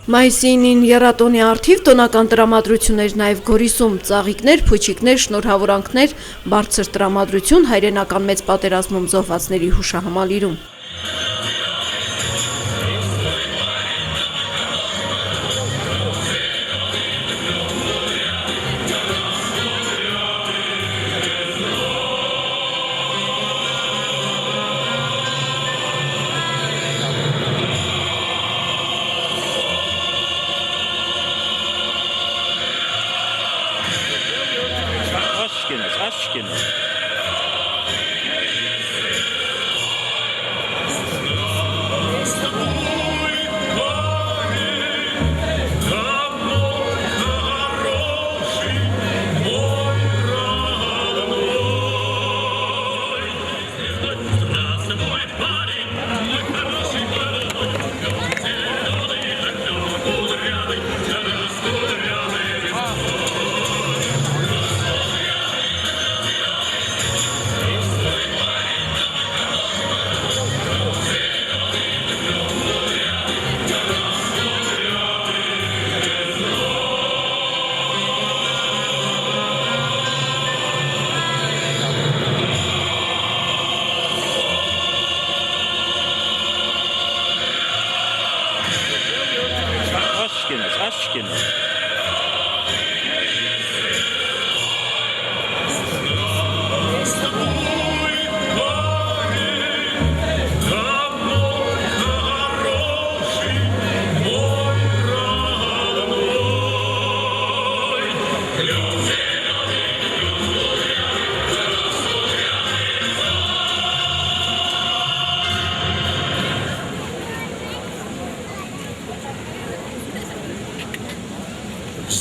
Մայիսի 9-ին եռատոնի առթիվ տոնական տրամադրություններ նաև Գորիսում, ծաղիկներ, փուչիկներ, շնորհավորանքներ, բարձր տրամադրություն հայրենական մեծ պատերազմում զոհվածների հուշահամալիրում։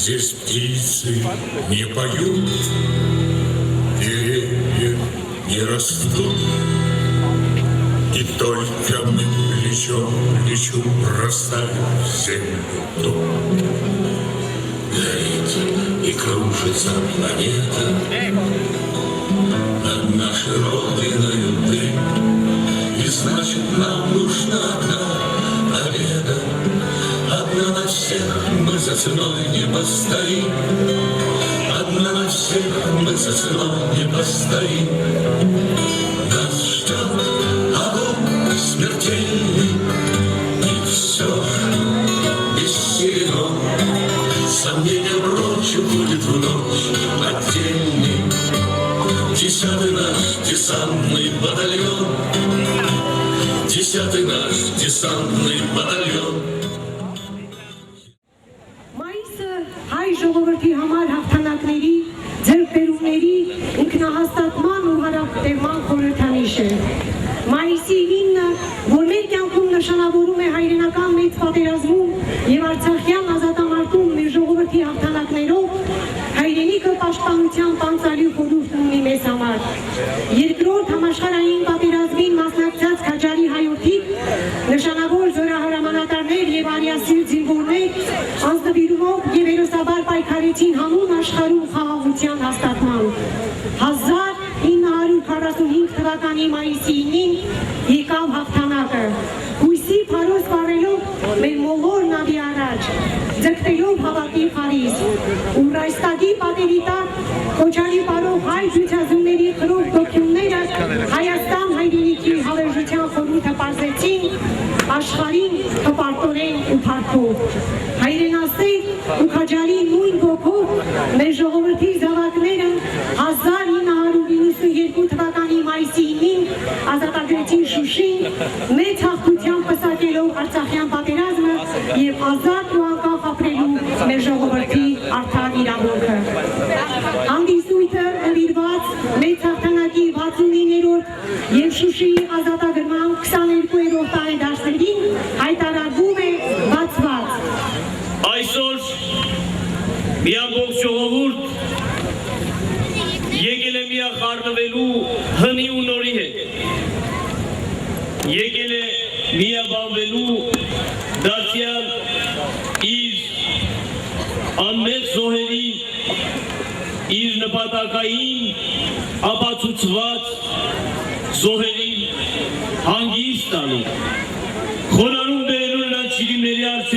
Здесь птицы не поют, деревья не растут, и только мы плечом к плечу бросаем землю тут. Горит и кружится планета над нашей родиной дым, и значит нам нужна одна победа. Одна на всех мы за ценой не постоим, одна на всех мы за ценой не постоим. Нас ждет огонь смертельный, и все бессилен. Сомнения прочь уходит в ночь отдельный 10-й наш десантный батальон, 10-й наш десантный батальон. Ժողովրդի համար հաղթանակների, ձեռքբերումների, ինքնահաստատման ու հարաբերման խորհրդանիշ է։ Մայիսի 9-ը, որ մեր կյանքում նշանավորում է հայրենական մեծ պատերազմում եւ արցախյան ազատամարտում մեր ժողովրդի հաղթանակներով, հայրենիքը պաշտպանության պանծալի խորհուրդ ունի մեզ համար։ Երկրորդ համաշխարհային պատերազմին մասնակցած Քաջարի հայրենիք, նշանավոր զորահրամանատարներ եւ արիասիր զինվորներ անձնվիրումով եւ հերոսաբար պայքարեցին հանուն աշխարհում խաղաղության հաստատման։ 1945 թվականի մայիսի 9-ին եկավ հաղթանակը, հույսի փարոս վառելով մեր մոլոր նավի առաջ, ձգտելով հավատի խարիս, ու Ռայստագի պատերի տակ Քոչարի պարող հայ զույգազունների խրով գոքյունները Հայաստան հայրենիքի հավերժության խորհուրդը պարզեցին աշխարհին հպարտորեն ու փառքով։ Հայրենասեր ու Քաջարի նույն ոգով մեր ժողովրդի զավակները 1992 թվականի մայիսի 9-ին ազատագրեցին Շուշին, մեծ հաղթությամբ պսակելով արցախյան պատերազմը եւ ազատ ու անկախ ապրելու մեր ժողովրդի արդար իրավունքը։ Հանդիսույթը նվիրված մեծ հաղթանակի 69-րդ եւ Շուշիի ազատագրման 22-րդ տարեդարձներին հայտարարվում է բացված։ Այսօր մի ամբողջ ժողովուրդ եկել է միախառնվելու հնի ու նորի հետ, եկել է միաբանվելու դարձյալ իր անմեծ զոհերի, իր նպատակային ապացուցված զոհերին հանգիստ տալու, խոնարհում բերելու նրանց շիրիմների առջև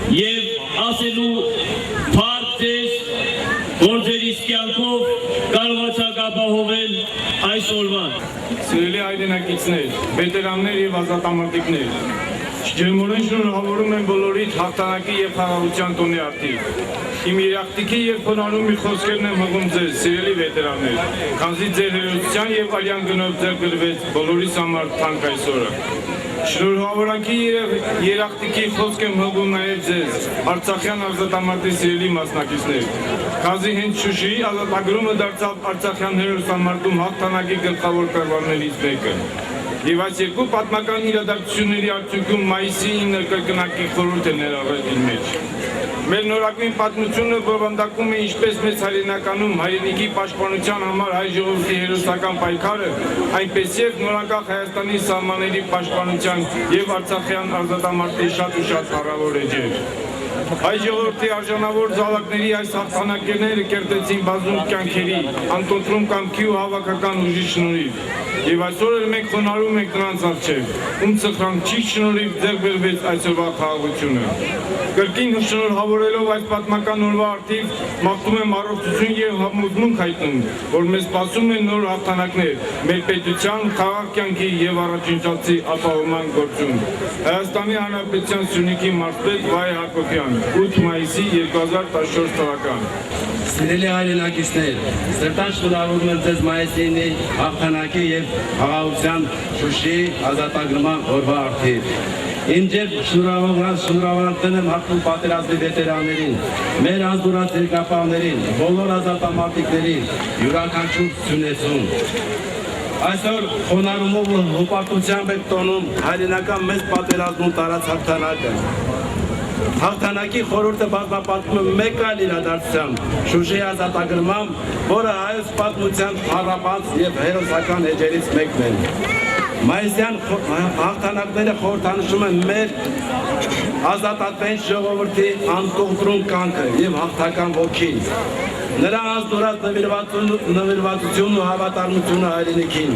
եւ ասելու փառք ձեզ, որ ձեր իսկ կյանքով կարողացաք ապահովել այս օրվան։ Սիրելի հայրենակիցներ, վետերաններ եւ ազատամարտիկներ, ջերմորեն շնորհավորում եմ բոլորիդ հաղթանակի եւ խաղաղության տոնի արդիվ։ Իմ երախտիկի եւ փոնարու մի խոսքերն եմ հղում ձեզ, սիրելի վետերաններ, քանզի ձեր հերոսության եւ արյան գնով ձեր գրվեց բոլորիս համար թանկ այս օրը։ Շնորհավորանքի երախտիկի խոսք եմ հղում նաեւ ձեզ, Արցախյան ազատամարտի սիրելի մասնակիցներ։ Քանզի հենց Շուշիի ազատագրումը դարձավ Արցախյան հերոսամարտում հաղթանակի գլխավոր կրվարներից մեկը։ Եվ այս երկու պատմական իրադարձությունների արդյունքում մայիսի 9-ը կրկնակի խորհուրդ է ներառել իր մեջ։ Մեր նորագույն պատմությունը բովանդակում է ինչպես մեծ հայրենականում հայրենիքի պաշտպանության համար հայ ժողովրդի հերոսական պայքարը, այնպես եւ նորանկախ Հայաստանի սահմանների պաշտպանության եւ Արցախյան ազատամարտի շատ ու շատ հարավոր էջեր։ Հայ ժողովրդի արժանավոր զավակների այս հաղթանակները կերտեցին բազում կյանքերի, անտոնտրում կամքի ու հավաքական ուժի շնորհիվ։ Եվ այսօր էլ մենք խոնարհում ենք նրանց առջև, ում սխրանքչի շնորհիվ ձեռք բերվեց այսօրվա խաղաղությունը։ Կրկին շնորհավորելով այս պատմական օրվա արդիվ, մաղթում եմ առողջություն եւ համոզմունք հայտնում, որ մեզ սպասում են նոր հաղթանակներ մեր պետության խաղաղ կյանքի եւ առաջընթացի ապահովման գործում։ Հայաստանի Հանրապետության Սյունիքի մարզպետ Վահե Հակոբյան, 8 մայիսի 2014 թվական։ Սիրելի հայրենակիցներ, սրտան շնորհավորում եմ ձեզ մայիսի 9-ի հաղթանակի եւ խաղաղության Շուշիի ազատագրման օրվա արդիվ։ Իմ ջերմ շնորհավորանքն եմ հատնում պատերազմի վետերաններին, մեր անզորած երկրապահներին, բոլոր ազատամարտիկներին, յուրաքանչյուր սյունեցուն։ Այսօր խոնարհումով ու հպարտությամբ եք տոնում հայրենական մեծ պատերազմում տարած հաղթանակը։ Հաղթանակի խորհուրդը բազմապատկում է մեկ այլ իրադարձությամբ՝ Շուշիի ազատագրմամբ, որը հայոց պատմության փառապանծ եւ հերոսական էջերից մեկն է։ Մայիսյան հաղթանակները խորհրդանշում են մեր ազատատենչ ժողովրդի անկողտրուն կյանքը եւ հաղթական ոգին։ Նրա անձնորած նվիրվածությունն ու հավատարմությունը հայրենիքին։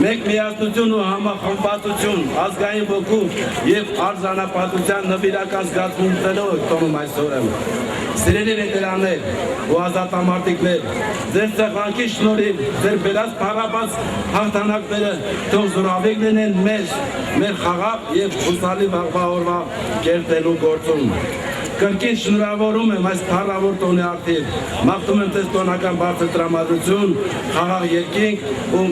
Մեկ միասնություն ու համախմբվածություն, ազգային ոգու եւ արժանապատվության նվիրական զգացմունքներով տոնում այս օրը։ Սիրելի վետերաններ ու ազատամարտիկներ, ձեր սեղանքի շնորհիվ ձեր բերած փառաբաց հաղթանակները թող զորավեկ լինեն մեր խաղաղ եւ հուսալի վաղվա օրվա կերտելու գործում։ Կրկին շնորհավորում եմ այս փառավոր տոնի արդիվ, մաղթում եմ ձեզ տոնական բարձր տրամադրություն, խաղաղ երկինք ու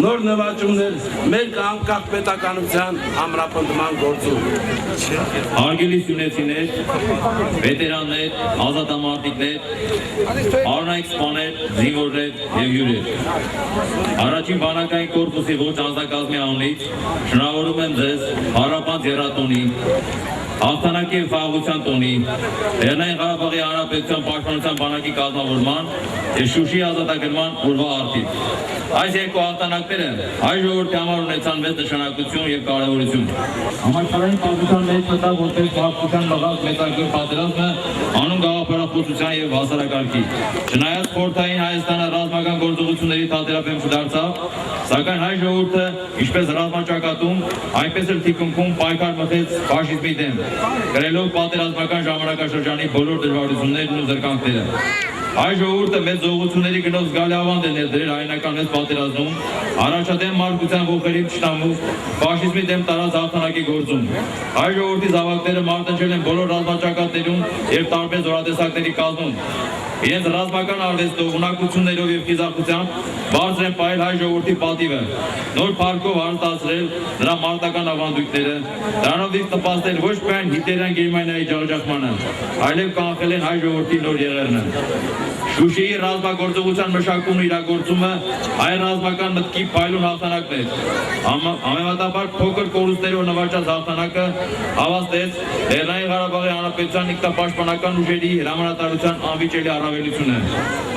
նոր նվաճումներ մեր անկախ պետականության ամրապնդման գործում։ Հարգելի սյունեցիներ, վետերաններ, ազատամարտիկներ, արնայք սպաներ, զինվորներ եւ հյուրեր։ Առաջին բանակային կորպուսի ոչ անձնակազմի անունից շնորհավորում եմ ձեզ հարապանց եռատոնի, հաղթանակի եւ խաղաղության տոնի, Լեռնային Ղարաբաղի Հանրապետության պաշտպանության բանակի կազմավորման եւ Շուշիի ազատագրման օրվա արդիվ։ Այս երկու հաղթանակները հայ ժողովրդի համար ունեցան մեծ նշանակություն եւ կարեւորություն։ Համաշխարհային պատմության մեջ մտավ որպես քաղաքական մղած մեծարգիր պատերազմը անուն գաղափարախոսության եւ հասարակարգի։ Չնայած խորհրդային Հայաստանը ռազմական գործողությունների թատերապեմ չդարձավ, սակայն հայ ժողովուրդը ինչպես ռազմաճակատում, այնպես էլ թիկունքում պայքար մղեց ֆաշիզմի դեմ, կրելով պատերազմական ժամանակաշրջանի բոլոր դժվարություններն ու զրկանքները։ Հայ ժողովուրդը մեծ զողությունների գնով զգալի ավանդ է ներդրել հայնական մեծ պատերազմում, առաջադեմ մարգության ողերի թշնամու ֆաշիզմի դեմ տարած հաղթանակի գործում։ Հայ ժողովրդի զավակները մարտնչել են բոլոր ռազմաճակատներում եւ տարբեր զորատեսակների կազմում։ Իրենց ռազմական արվեստով, ունակություններով եւ խիզախությամբ բարձր են պահել հայ ժողովրդի պատիվը, նոր փառքով հարստացրել նրա մարտական ավանդույթները, դրանով իսկ նպաստել ոչ միայն Հիտլերյան Գերմանիայի ջախջախմանը, այլև կանխել են հայ ժողովրդի նոր եղերնը։ Շուշիի ռազմագործողության մշակումն իրագործումը հայ ռազմական մտքի փայլուն հաղթանակն էր։ Համեմատաբար փոքր կորուստներով նվաճած հաղթանակը հավաստեց Լեռնային Ղարաբաղի Հանրապետության ինքնապաշտպանական ուժերի հրամանատարության անվիճելի առավելությունը։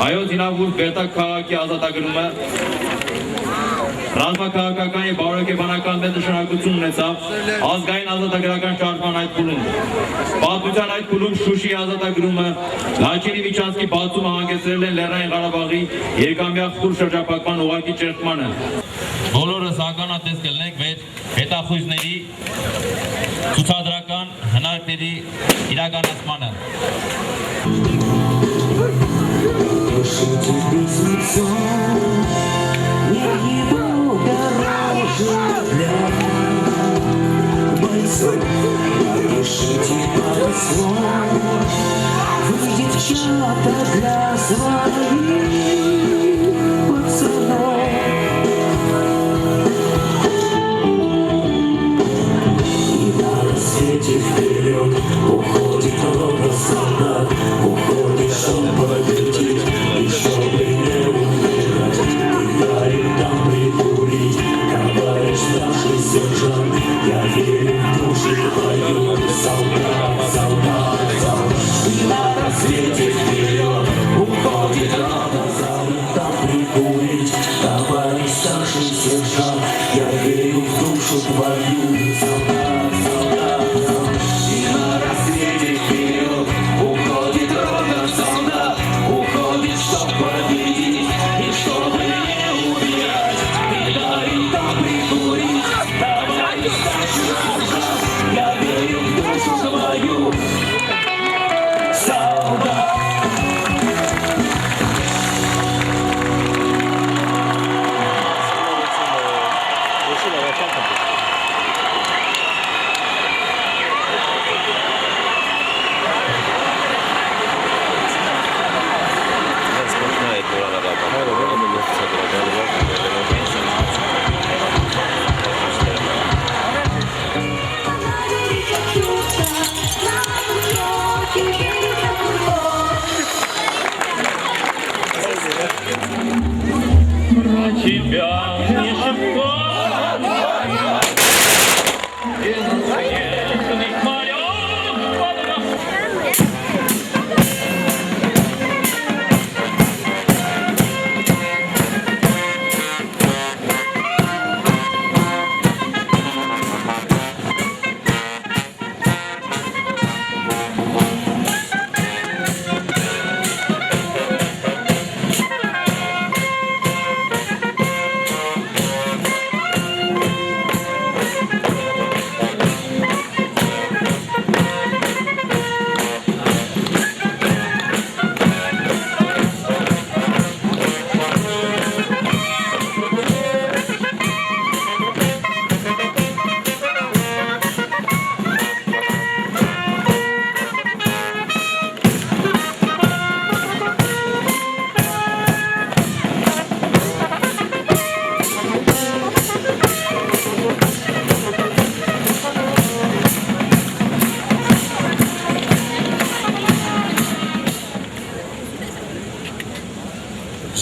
Հայոց հինավուրց Բերտակ քաղաքի ազատագրումը ռազմաքաղաքական եւ բարոյական մեծ նշանակություն ունեցավ ազգային ազատագրական շարժման այդ փուլում։ Պատմության այդ փուլում Շուշիի ազատագրումը, Լաչինի միջանցքի բացումը հանգեցրել են Լեռնային Ղարաբաղի երկամյա խուլ շրջափակման ուղղակի ճեղքմանը։ Բոլորս ականատես կլինենք մեր հետախույզների ցուցադրական շրջանակների իրականացմանը։ Напишите пару слов, вы, девчата, для своих пацанов. И на рассвете вперед уходит много солдат, уходит, чтобы победить и чтобы не умирать. И дарит там прикурить, товарищ старший сержант. Я верю в души твою, солдат, солдат, солдат. И на рассвете вперед уходит рано, там прикурить, товарищ старший сержант. Я верю в душу твою, солдат, солдат, солдат. И на рассвете вперед уходит рано, солдат, уходит, чтоб победить и чтобы не умирать. И дарит там прикурить, товарищ старший сержант. Я верю в душу твою, солдат. Тебя не шибко, из заснеженных морёв вода.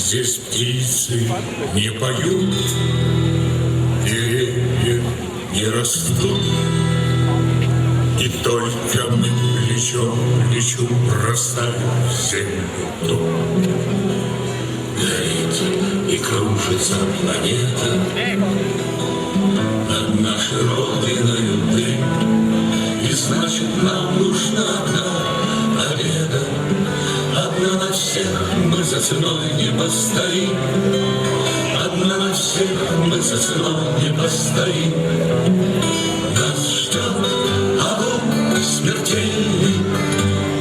Здесь птицы не поют, деревья не растут, и только мы плечом к плечу бросаем землю ту. Горит и кружится планета над нашей родиной дым, и значит нам нужна одна победа. Одна на всех мы за ценой не постоим, одна на всех мы за ценой не постоим. Нас ждет огонь смертельный,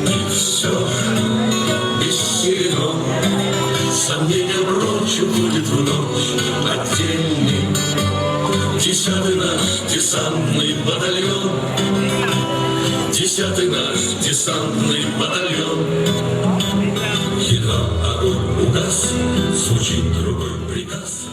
и все бессильно. Сомнения прочь уходит в ночь отдельный 10-й наш десантный батальон, 10-й наш десантный батальон. Едва огонь угас, звучит другой приказ.